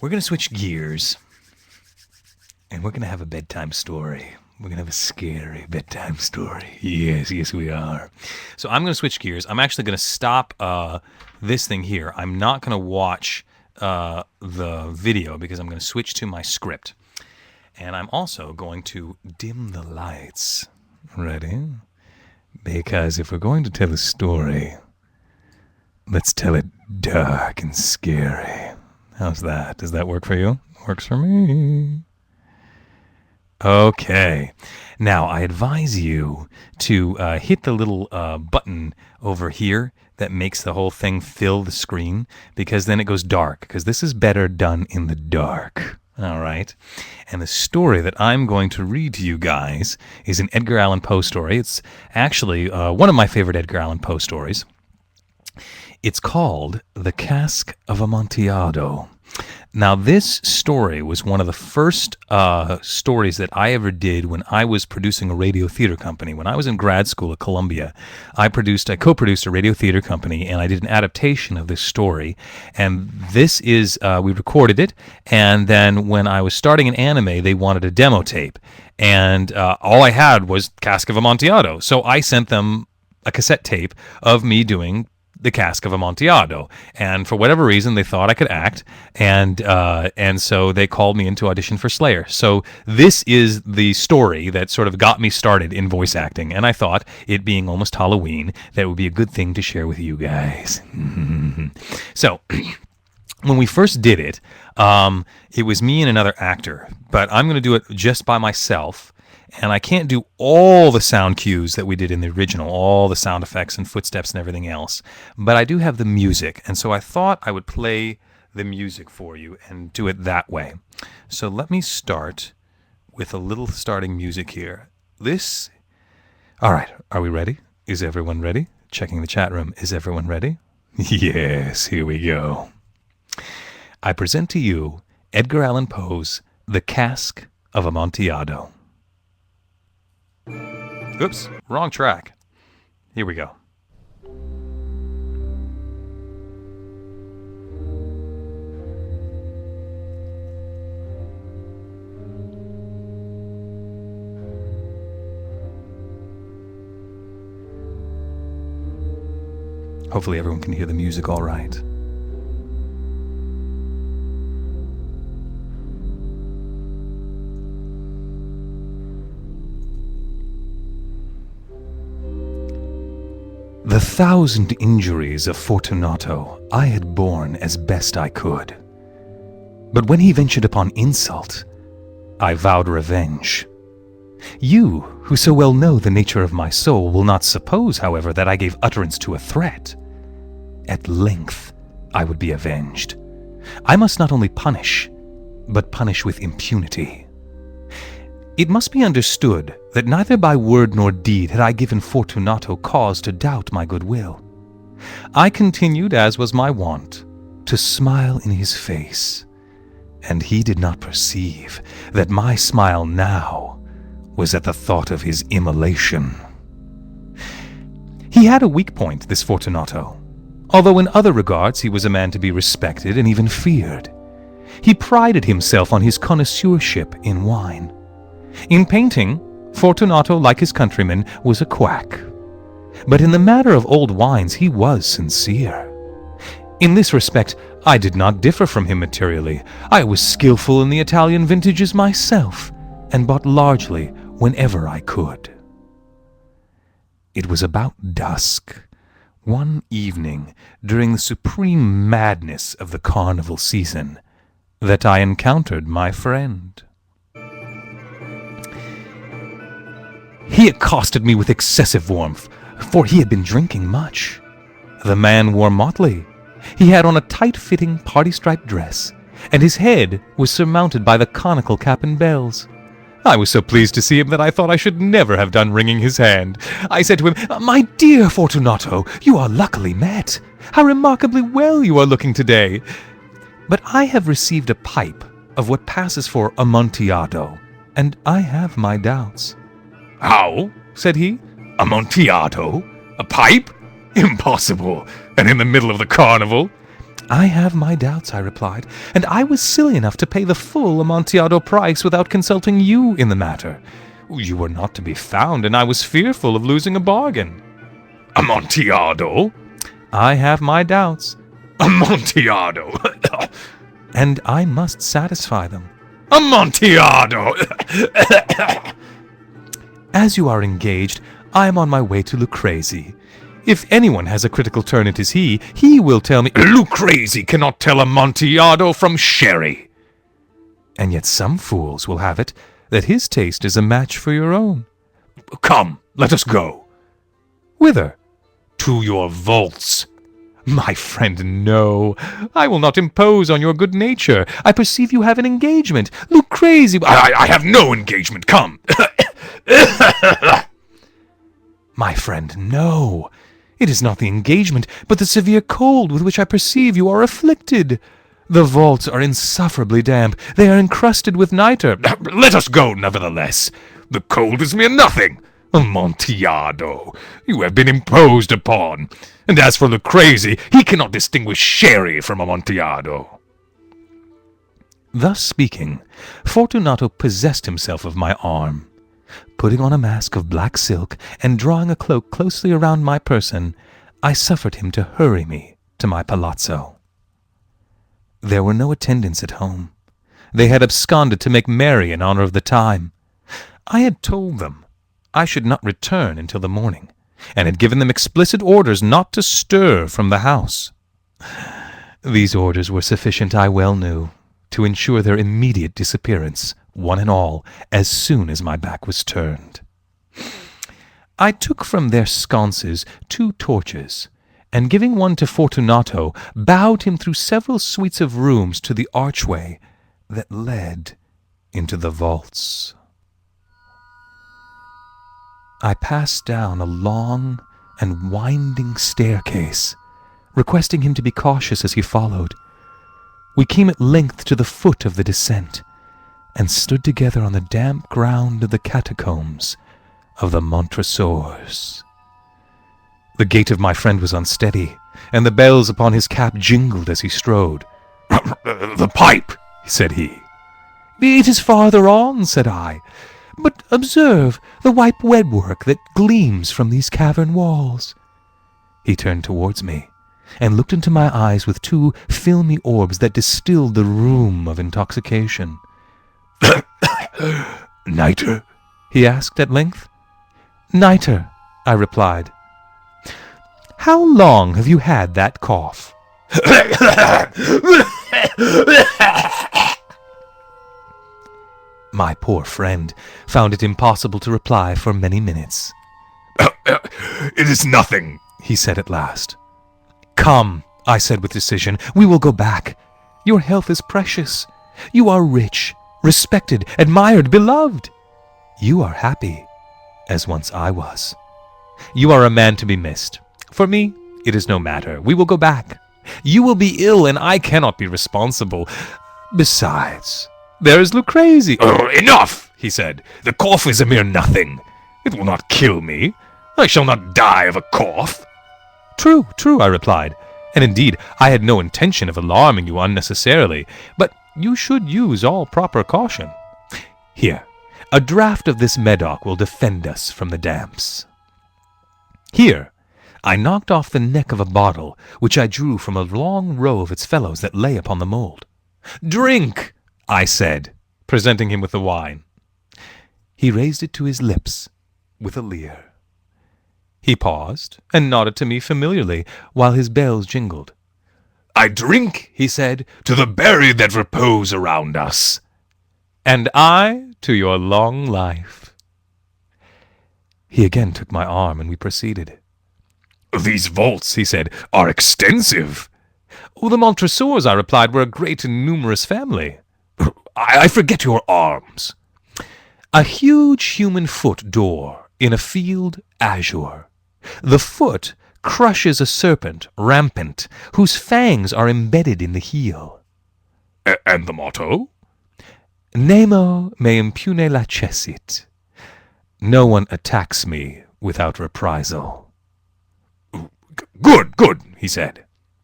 We're going to switch gears, and we're going to have a bedtime story. We're going to have a scary bedtime story. Yes, we are. So I'm going to switch gears. I'm actually going to stop this thing here. I'm not going to watch the video because I'm going to switch to my script. And I'm also going to dim the lights. Ready? Because if we're going to tell a story, let's tell it dark and scary. How's that? Does that work for you? Works for me. Okay. Now, I advise you to hit the little button over here that makes the whole thing fill the screen, because then it goes dark, because this is better done in the dark. All right. And the story that I'm going to read to you guys is an Edgar Allan Poe story. It's actually one of my favorite Edgar Allan Poe stories. It's called The Cask of Amontillado. Now, this story was one of the first stories that I ever did when I was producing a radio theater company. When I was in grad school at Columbia, I co-produced a radio theater company, and I did an adaptation of this story. And this is, we recorded it, and then when I was starting an anime, they wanted a demo tape. And all I had was Cask of Amontillado. So I sent them a cassette tape of me doing the Cask of Amontillado, and for whatever reason they thought I could act, and so they called me in to audition for Slayer. So this is the story that sort of got me started in voice acting, and I thought, it being almost Halloween, that it would be a good thing to share with you guys. So when we first did it, it was me and another actor, but I'm going to do it just by myself. And I can't do all the sound cues that we did in the original, all the sound effects and footsteps and everything else. But I do have the music, and so I thought I would play the music for you and do it that way. So let me start with a little starting music here. All right, are we ready? Is everyone ready? Checking the chat room. Is everyone ready? Yes, here we go. I present to you Edgar Allan Poe's The Cask of Amontillado. Oops, wrong track. Here we go. Hopefully everyone can hear the music all right. The 1,000 injuries of Fortunato I had borne as best I could. But when he ventured upon insult, I vowed revenge. You, who so well know the nature of my soul, will not suppose, however, that I gave utterance to a threat. At length I would be avenged. I must not only punish, but punish with impunity. It must be understood that neither by word nor deed had I given Fortunato cause to doubt my goodwill. I continued, as was my wont, to smile in his face, and he did not perceive that my smile now was at the thought of his immolation. He had a weak point, this Fortunato, although in other regards he was a man to be respected and even feared. He prided himself on his connoisseurship in wine. In painting, Fortunato, like his countrymen, was a quack. But in the matter of old wines he was sincere. In this respect, I did not differ from him materially. I was skillful in the Italian vintages myself, and bought largely whenever I could. It was about dusk, one evening during the supreme madness of the carnival season, that I encountered my friend. He accosted me with excessive warmth, for he had been drinking much. The man wore motley. He had on a tight-fitting party-striped dress, and his head was surmounted by the conical cap and bells. I was so pleased to see him that I thought I should never have done wringing his hand. I said to him, "My dear Fortunato, you are luckily met. How remarkably well you are looking today. But I have received a pipe of what passes for Amontillado, and I have my doubts." "How?" said he. "Amontillado? A pipe? Impossible! And in the middle of the carnival?" I have my doubts, I replied, and I was silly enough to pay the full Amontillado price without consulting you in the matter. You were not to be found, and I was fearful of losing a bargain. Amontillado? I have my doubts. Amontillado! And I must satisfy them. Amontillado! As you are engaged, I am on my way to Lucrezi. If anyone has a critical turn, it is he. He will tell me... Lucrezi cannot tell Amontillado from sherry. And yet some fools will have it that his taste is a match for your own. Come, let us go. Whither? To your vaults. My friend, no. I will not impose on your good nature. I perceive you have an engagement. Lucrezi... I have no engagement. Come. My friend, no. It is not the engagement, but the severe cold with which I perceive you are afflicted. The vaults are insufferably damp. They are encrusted with nitre. Let us go, nevertheless. The cold is mere nothing. Amontillado, you have been imposed upon. And as for Lucrezi, he cannot distinguish sherry from Amontillado. Thus speaking, Fortunato possessed himself of my arm. Putting on a mask of black silk and drawing a cloak closely around my person, I suffered him to hurry me to my palazzo. There were no attendants at home. They had absconded to make merry in honor of the time. I had told them I should not return until the morning, and had given them explicit orders not to stir from the house. These orders were sufficient, I well knew, to ensure their immediate disappearance, one and all, as soon as my back was turned. I took from their sconces 2 torches, and giving one to Fortunato, bowed him through several suites of rooms to the archway that led into the vaults. I passed down a long and winding staircase, requesting him to be cautious as he followed. We came at length to the foot of the descent, and stood together on the damp ground of the catacombs of the Montresors. The gait of my friend was unsteady, and the bells upon his cap jingled as he strode. The pipe, said he. It is farther on, said I. But observe the white webwork that gleams from these cavern walls. He turned towards me, and looked into my eyes with 2 filmy orbs that distilled the rheum of intoxication. Nitre? He asked at length. Nitre, I replied. How long have you had that cough? My poor friend found it impossible to reply for many minutes. It is nothing, he said at last. Come, I said with decision, we will go back. Your health is precious. You are rich, respected, admired, beloved. You are happy, as once I was. You are a man to be missed. For me, it is no matter. We will go back. You will be ill, and I cannot be responsible. Besides, there is Lucrezi. Enough, he said. The cough is a mere nothing. It will not kill me. I shall not die of a cough. True, I replied. And indeed, I had no intention of alarming you unnecessarily, but you should use all proper caution. Here, a draught of this Medoc will defend us from the damps. Here, I knocked off the neck of a bottle, which I drew from a long row of its fellows that lay upon the mould. Drink, I said, presenting him with the wine. He raised it to his lips with a leer. He paused and nodded to me familiarly while his bells jingled. I drink, he said, to the buried that repose around us. And I to your long life. He again took my arm, and we proceeded. These vaults, he said, are extensive. Oh, the Montresors, I replied, were a great and numerous family. I forget your arms. A huge human foot door in a field azure. The foot crushes a serpent rampant, whose fangs are embedded in the heel. And the motto? Nemo me impune lacessit. No one attacks me without reprisal. Good, he said.